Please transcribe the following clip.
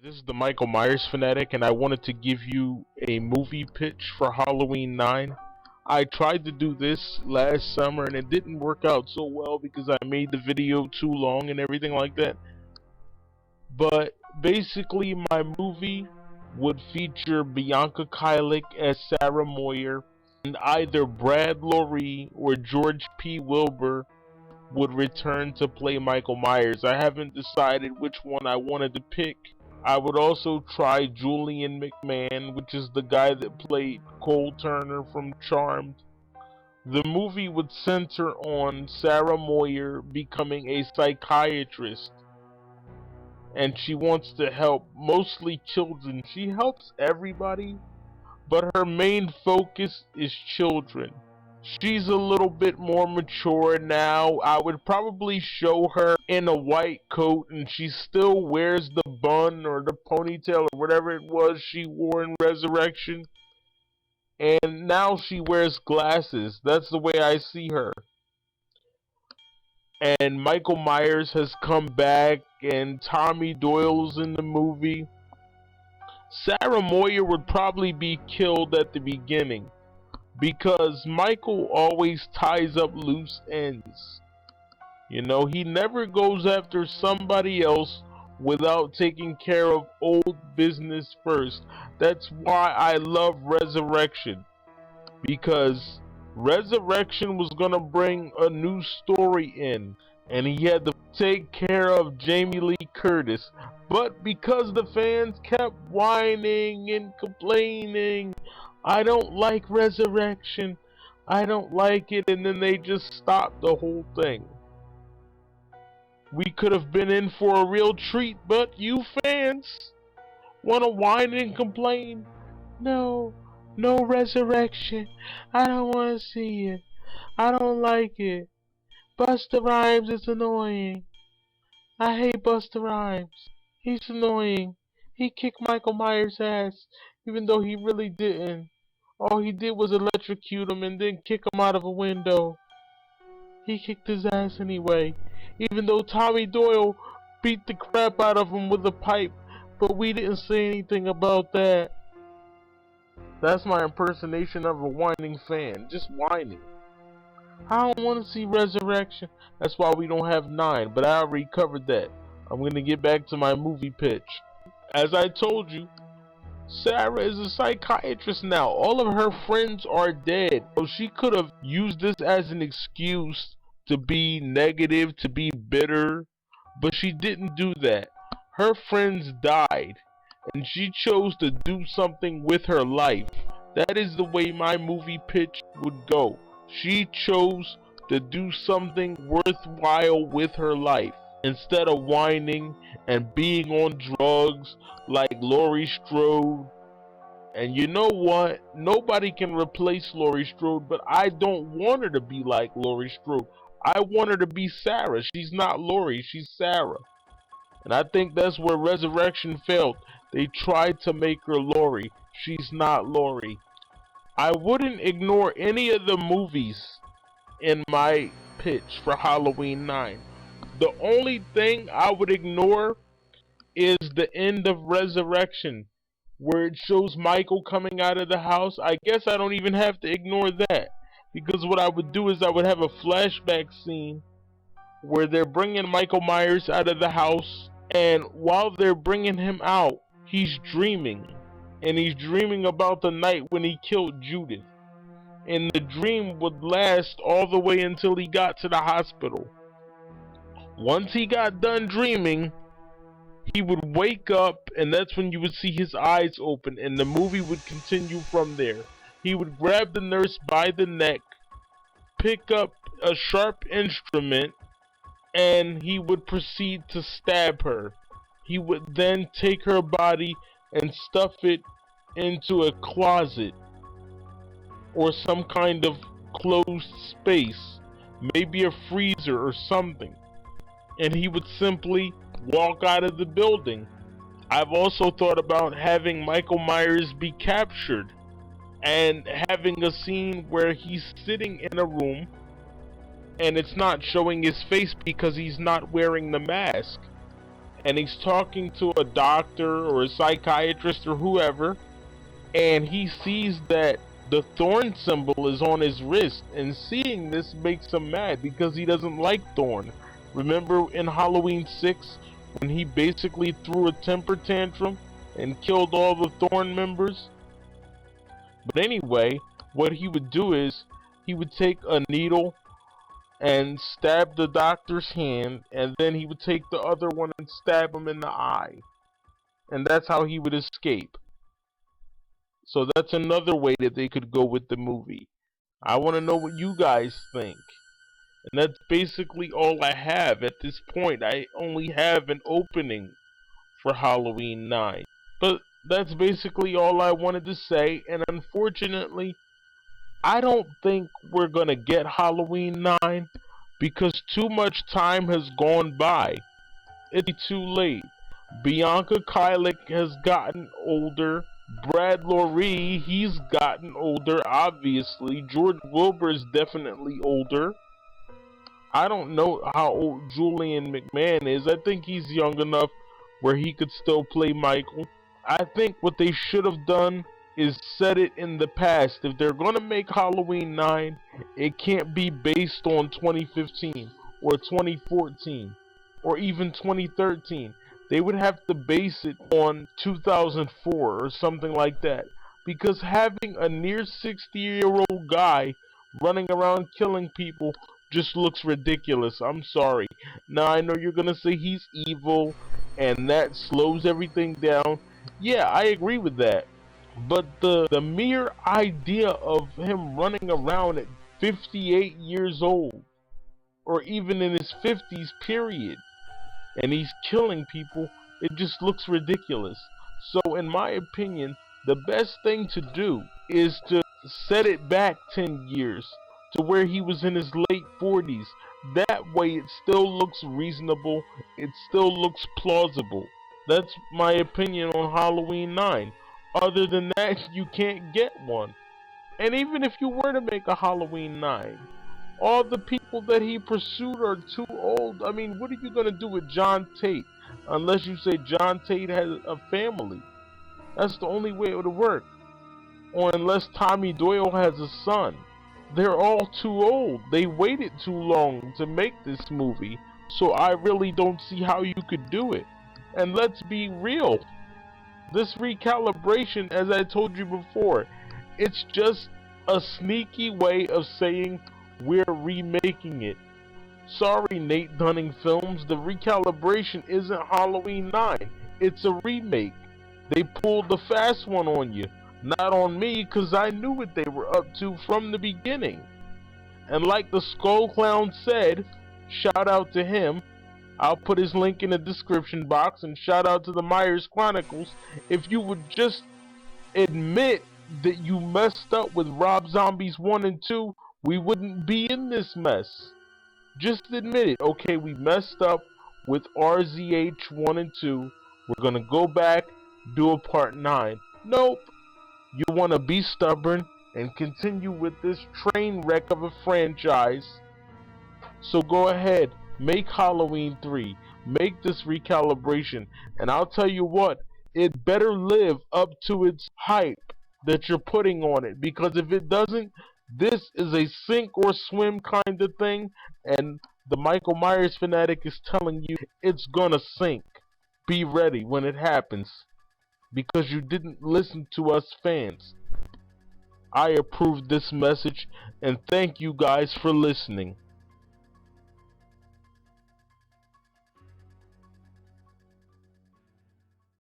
This is the Michael Myers fanatic, and I wanted to give you a movie pitch for Halloween 9. I tried to do this last summer and it didn't work out so well because I made the video too long and everything like that. But basically, my movie would feature Bianca Kylick as Sarah Moyer, and either Brad Loree or George P. Wilbur would return to play Michael Myers. I haven't decided which one I wanted to pick. I would also try Julian McMahon, which is the guy that played Cole Turner from Charmed. The movie would center on Sarah Moyer becoming a psychiatrist, and she wants to help mostly children. She helps everybody, but her main focus is children. She's a little bit more mature now. I would probably show her in a white coat and she still wears the bun or the ponytail or whatever it was she wore in Resurrection. And now she wears glasses. That's the way I see her. And Michael Myers has come back and Tommy Doyle's in the movie. Sarah Moyer would probably be killed at the beginning, because Michael always ties up loose ends. You know, he never goes after somebody else without taking care of old business first. That's why I love Resurrection, because Resurrection was gonna bring a new story in, and he had to take care of Jamie Lee Curtis. But because the fans kept whining and complaining, I don't like Resurrection, I don't like it, and then they just stopped the whole thing. We could have been in for a real treat, but you fans want to whine and complain. No, no Resurrection. I don't want to see it. I don't like it. Busta Rhymes is annoying. I hate Busta Rhymes. He's annoying. He kicked Michael Myers' ass, even though he really didn't. All he did was electrocute him and then kick him out of a window. He kicked his ass anyway, even though Tommy Doyle beat the crap out of him with a pipe, but we didn't say anything about that. That's my impersonation of a whining fan, just whining. I don't want to see Resurrection. That's why we don't have 9, but I already covered that. I'm going to get back to my movie pitch. As I told you, Sarah is a psychiatrist now. All of her friends are dead. So she could have used this as an excuse to be negative, to be bitter, but she didn't do that. Her friends died, and she chose to do something with her life. That is the way my movie pitch would go. She chose to do something worthwhile with her life, instead of whining and being on drugs like Laurie Strode. And you know what? Nobody can replace Laurie Strode, but I don't want her to be like Laurie Strode. I want her to be Sarah. She's not Laurie, she's Sarah. And I think that's where Resurrection failed. They tried to make her Laurie. She's not Laurie. I wouldn't ignore any of the movies in my pitch for Halloween 9. The only thing I would ignore is the end of Resurrection, where it shows Michael coming out of the house. I guess I don't even have to ignore that, because what I would do is I would have a flashback scene where they're bringing Michael Myers out of the house, and while they're bringing him out, he's dreaming, and he's dreaming about the night when he killed Judith, and the dream would last all the way until he got to the hospital. Once he got done dreaming, he would wake up, and that's when you would see his eyes open, and the movie would continue from there. He would grab the nurse by the neck, pick up a sharp instrument, and he would proceed to stab her. He would then take her body and stuff it into a closet or some kind of closed space, maybe a freezer or something, and he would simply walk out of the building. I've also thought about having Michael Myers be captured and having a scene where he's sitting in a room and it's not showing his face because he's not wearing the mask. and he's talking to a doctor or a psychiatrist or whoever, and he sees that the thorn symbol is on his wrist, and seeing this makes him mad because he doesn't like Thorn. Remember in Halloween 6 when he basically threw a temper tantrum and killed all the Thorn members? But anyway, what he would do is he would take a needle and stab the doctor's hand, and then he would take the other one and stab him in the eye. And that's how he would escape. So that's another way that they could go with the movie. I want to know what you guys think. And that's basically all I have at this point. I only have an opening for Halloween 9. But that's basically all I wanted to say, and unfortunately, I don't think we're gonna get Halloween 9 because too much time has gone by. It's too late. Bianca Kylick has gotten older. Brad Loree, he's gotten older, obviously. George Wilbur is definitely older. I don't know how old Julian McMahon is. I think he's young enough where he could still play Michael. I think what they should have done is set it in the past. If they're going to make Halloween 9, it can't be based on 2015 or 2014 or even 2013. They would have to base it on 2004 or something like that. Because having a near 60-year-old guy running around killing people just looks ridiculous. I'm sorry. Now I know you're gonna say he's evil and that slows everything down. Yeah, I agree with that. But the mere idea of him running around at 58 years old, or even in his 50s period, and he's killing people, it just looks ridiculous. So in my opinion, the best thing to do is to set it back 10 years to where he was in his late 40s. That way it still looks reasonable, it still looks plausible. That's my opinion on Halloween 9. Other than that, you can't get one. And even if you were to make a Halloween 9, all the people that he pursued are too old. I mean, what are you going to do with John Tate? Unless you say John Tate has a family. That's the only way it would work. Or unless Tommy Doyle has a son. They're all too old. They waited too long to make this movie. So I really don't see how you could do it. And let's be real. This recalibration, as I told you before, it's just a sneaky way of saying we're remaking it. Sorry, Nate Dunning Films, the recalibration isn't Halloween 9. It's a remake. They pulled the fast one on you. Not on me, because I knew what they were up to from the beginning. And like the Skull Clown said, shout out to him. I'll put his link in the description box, and shout out to the Myers Chronicles. If you would just admit that you messed up with Rob Zombies 1 and 2, we wouldn't be in this mess. Just admit it. Okay, we messed up with RZH 1 and 2. We're gonna go back, do a part 9. Nope. You want to be stubborn and continue with this train wreck of a franchise. So go ahead, make Halloween 3. Make this recalibration. And I'll tell you what, it better live up to its hype that you're putting on it. Because if it doesn't, this is a sink or swim kind of thing. And the Michael Myers fanatic is telling you it's gonna sink. Be ready when it happens. Because you didn't listen to us fans. I approve this message, and thank you guys for listening.